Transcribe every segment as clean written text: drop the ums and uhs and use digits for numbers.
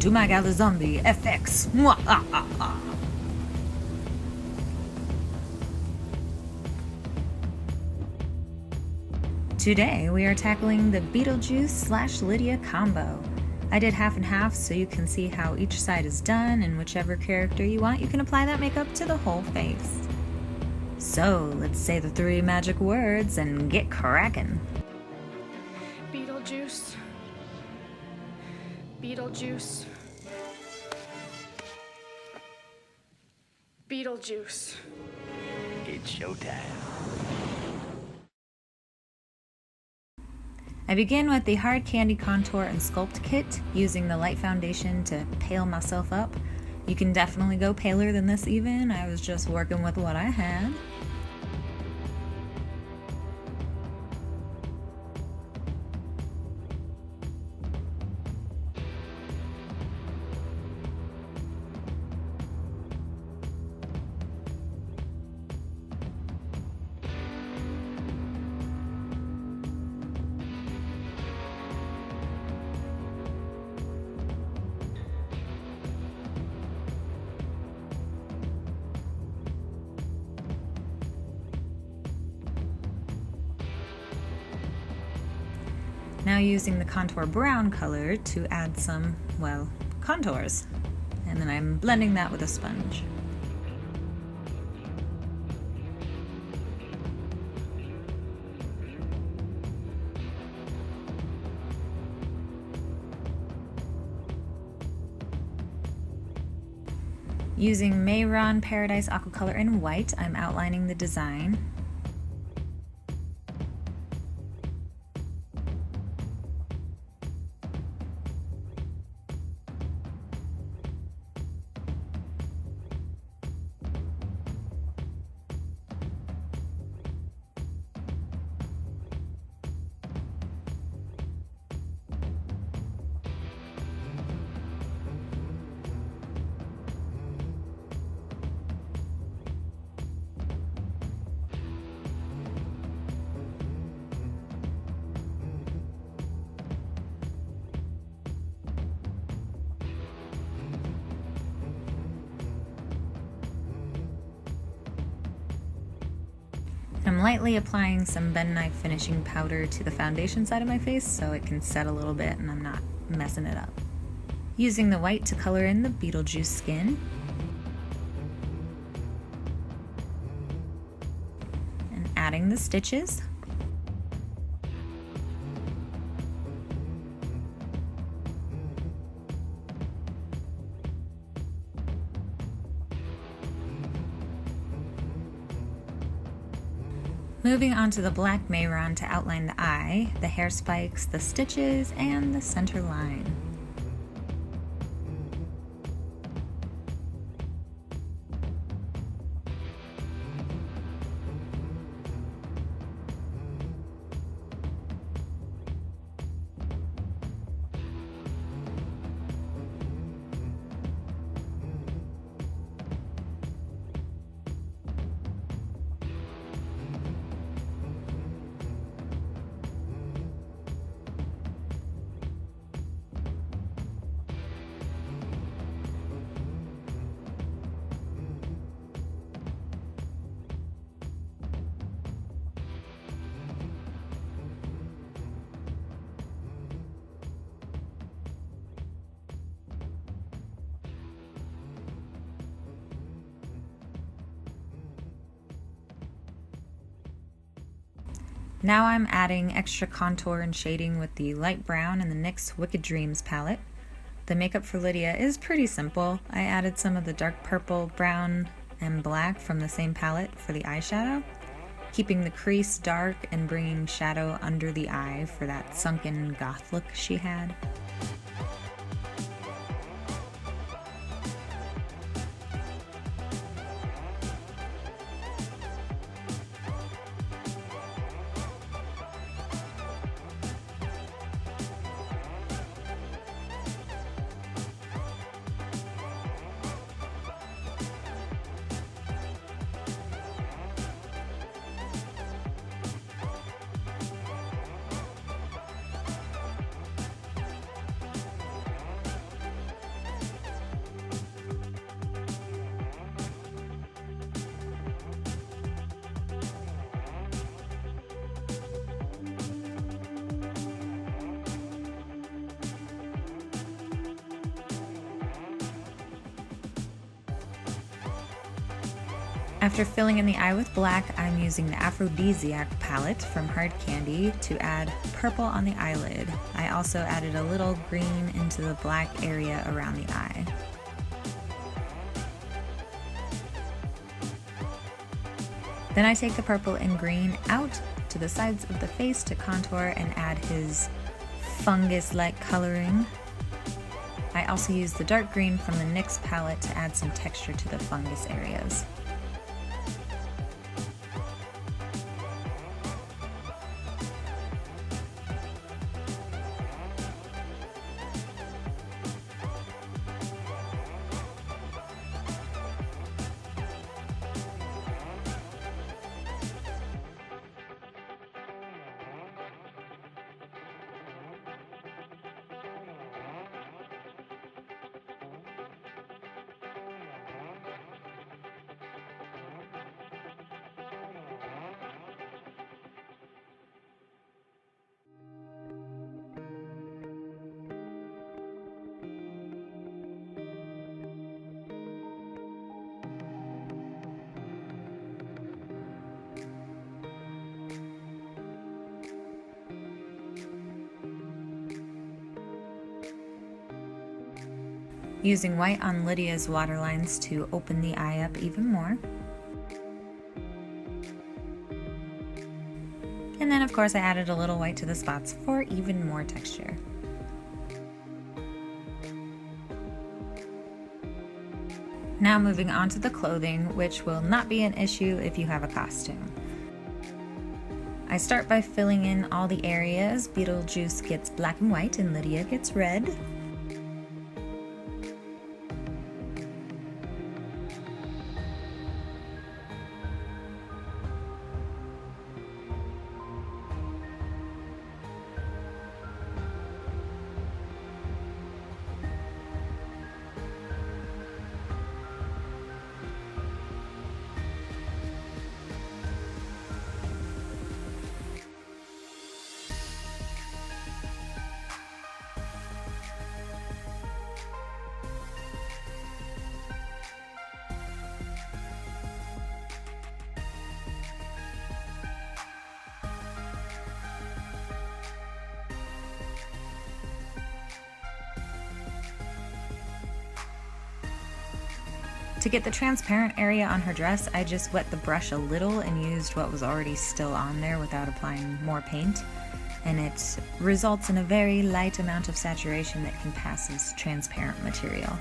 to my gal the zombie FX. Mwahaha. Today we are tackling the Beetlejuice / Lydia combo. I did half and half so you can see how each side is done, and whichever character you want, you can apply that makeup to the whole face. So let's say the 3 magic words and get crackin'. Beetlejuice. Beetlejuice. Beetlejuice. It's showtime. I begin with the Hard Candy Contour and Sculpt Kit, using the light foundation to pale myself up. You can definitely go paler than this even, I was just working with what I had. Now using the contour brown color to add some, well, contours. And then I'm blending that with a sponge. Using MEHRON Paradise Aqua Color in white, I'm outlining the design. I'm lightly applying some bend knife finishing powder to the foundation side of my face so it can set a little bit and I'm not messing it up. Using the white to color in the Beetlejuice skin. And adding the stitches. Moving on to the black MEHRON to outline the eye, the hair spikes, the stitches, and the center line. Now I'm adding extra contour and shading with the light brown in the NYX Wicked Dreams palette. The makeup for Lydia is pretty simple. I added some of the dark purple, brown, and black from the same palette for the eyeshadow, keeping the crease dark and bringing shadow under the eye for that sunken goth look she had. After filling in the eye with black, I'm using the APHRODISIAC palette from Hard Candy to add purple on the eyelid. I also added a little green into the black area around the eye. Then I take the purple and green out to the sides of the face to contour and add his fungus-like coloring. I also use the dark green from the NYX palette to add some texture to the fungus areas. Using white on Lydia's waterlines to open the eye up even more. And then of course I added a little white to the spots for even more texture. Now moving on to the clothing, which will not be an issue if you have a costume. I start by filling in all the areas. Beetlejuice gets black and white and Lydia gets red. To get the transparent area on her dress, I just wet the brush a little and used what was already still on there without applying more paint. And it results in a very light amount of saturation that can pass as transparent material.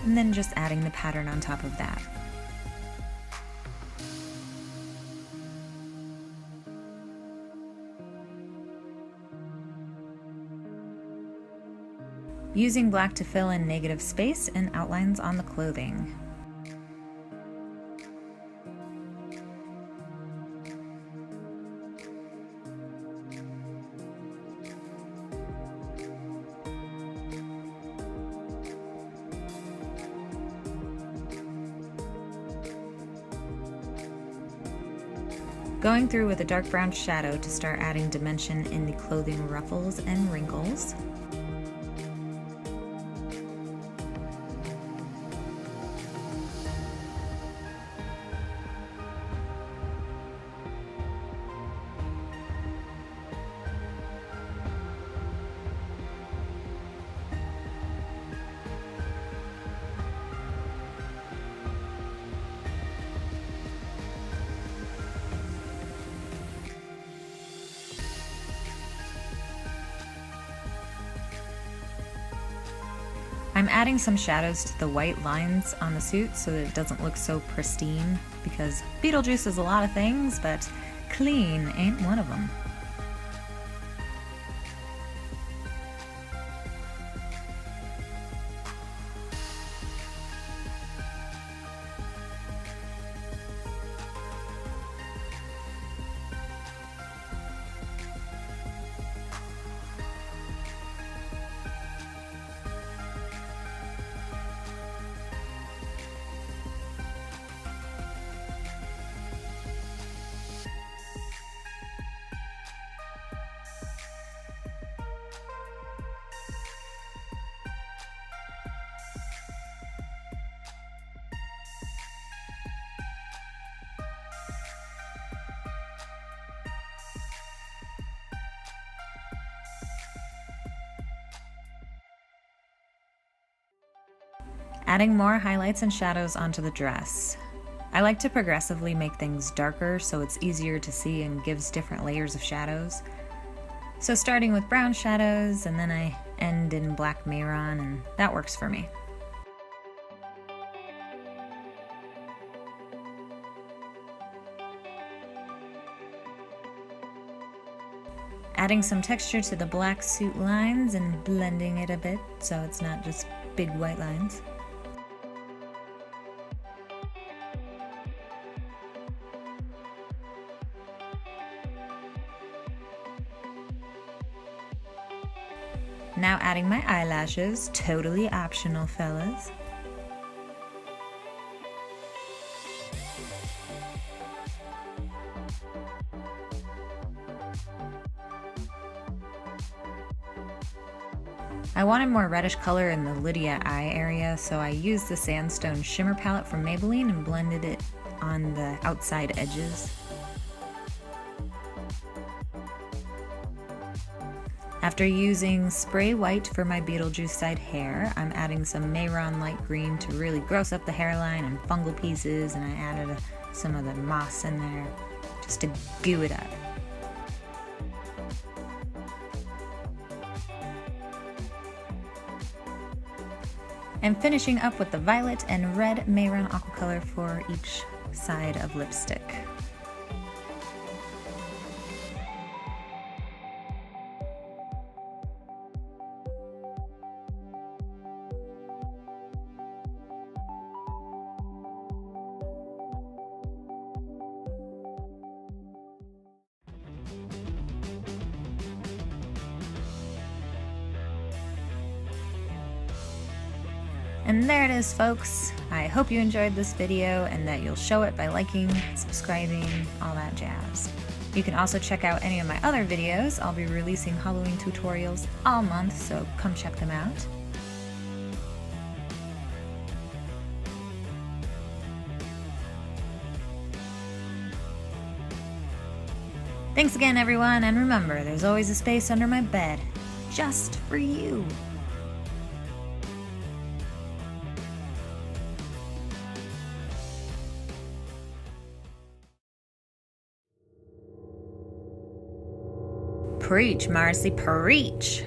And then just adding the pattern on top of that. Using black to fill in negative space and outlines on the clothing. Going through with a dark brown shadow to start adding dimension in the clothing ruffles and wrinkles. I'm adding some shadows to the white lines on the suit so that it doesn't look so pristine, because Beetlejuice is a lot of things, but clean ain't one of them. Adding more highlights and shadows onto the dress. I like to progressively make things darker so it's easier to see and gives different layers of shadows. So starting with brown shadows and then I end in black MEHRON, and that works for me. Adding some texture to the black suit lines and blending it a bit so it's not just big white lines. Now adding my eyelashes, totally optional, fellas. I wanted more reddish color in the Lydia eye area, so I used the Sandstone Shimmer palette from Maybelline and blended it on the outside edges. After using spray white for my Beetlejuice dyed hair, I'm adding some MEHRON light green to really gross up the hairline and fungal pieces, and I added some of the moss in there just to goo it up. And finishing up with the violet and red MEHRON aqua color for each side of lipstick. And there it is, folks. I hope you enjoyed this video and that you'll show it by liking, subscribing, all that jazz. You can also check out any of my other videos. I'll be releasing Halloween tutorials all month, so come check them out. Thanks again, everyone, and remember, there's always a space under my bed, just for you. Preach, Marcy, preach!